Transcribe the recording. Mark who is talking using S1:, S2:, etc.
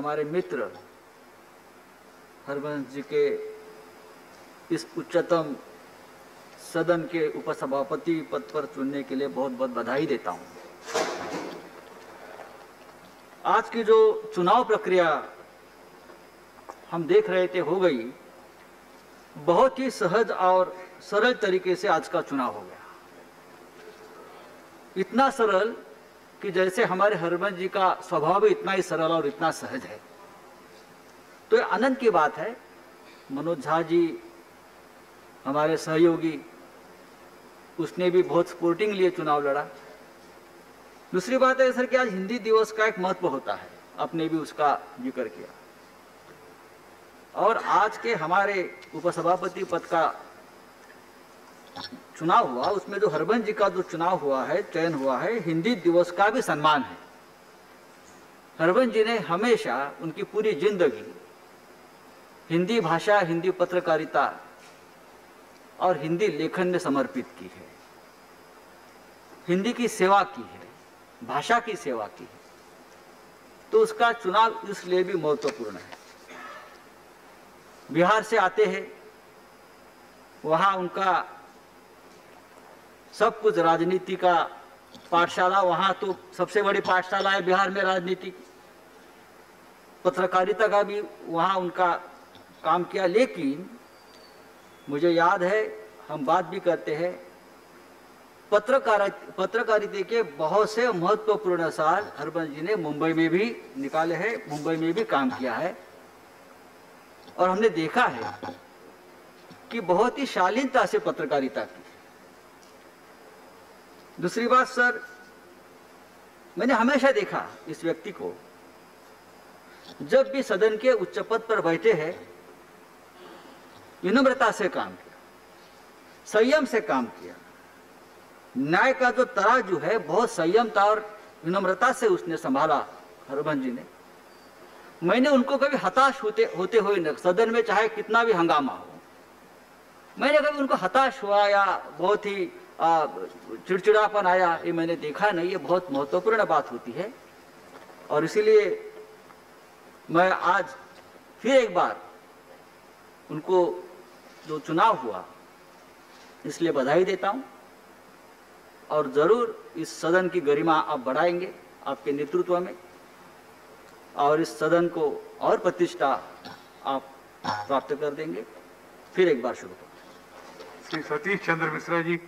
S1: हमारे मित्र हरवंश जी के इस उच्चतम सदन के उपसभापति पद पर चुनने के लिए बहुत बहुत बधाई देता हूं। आज की जो चुनाव प्रक्रिया हम देख रहे थे हो गई, बहुत ही सहज और सरल तरीके से आज का चुनाव हो गया। इतना सरल कि जैसे हमारे हरवंश जी का स्वभाव भी इतना ही सरल और इतना सहज है। तो ये आनंद की बात है। मनोज झा जी हमारे सहयोगी, उसने भी बहुत स्पोर्टिंग लिए चुनाव लड़ा। दूसरी बात है सर कि आज हिंदी दिवस का एक महत्व होता है, आपने भी उसका जिक्र किया। और आज के हमारे उपसभापति पद का चुनाव हुआ, उसमें जो हरवंश जी का जो चुनाव हुआ है, चयन हुआ है, हिंदी दिवस का भी सम्मान है। हरवंश जी ने हमेशा उनकी पूरी जिंदगी हिंदी भाषा, हिंदी पत्रकारिता और हिंदी लेखन में समर्पित की है। हिंदी की सेवा की है, भाषा की सेवा की है। तो उसका चुनाव इसलिए भी महत्वपूर्ण है। बिहार से आते हैं, वहां उनका सब कुछ राजनीति का पाठशाला, वहां तो सबसे बड़ी पाठशाला है बिहार में राजनीति की, पत्रकारिता का भी वहां उनका काम किया। लेकिन मुझे याद है, हम बात भी करते हैं, पत्रकारिता के बहुत से महत्वपूर्ण साल हरवंश जी ने मुंबई में भी निकाले हैं, मुंबई में भी काम किया है। और हमने देखा है कि बहुत ही शालीनता से पत्रकारिता की। दूसरी बात सर, मैंने हमेशा देखा इस व्यक्ति को, जब भी सदन के उच्च पद पर बैठे हैं, विनम्रता से काम किया, संयम से काम किया। न्याय का जो तराजू है बहुत संयमता और विनम्रता से उसने संभाला हरवंश जी ने। मैंने उनको कभी हताश होते हुए न, सदन में चाहे कितना भी हंगामा हो, मैंने कभी उनको हताश हुआ या बहुत ही चिड़चिड़ापन आया, ये मैंने देखा नहीं। ये बहुत महत्वपूर्ण बात होती है। और इसीलिए मैं आज फिर एक बार उनको जो चुनाव हुआ इसलिए बधाई देता हूं। और जरूर इस सदन की गरिमा आप बढ़ाएंगे आपके नेतृत्व में, और इस सदन को और प्रतिष्ठा आप प्राप्त कर देंगे। फिर एक बार शुभकामनाएं।
S2: श्री सतीश चंद्र मिश्रा जी।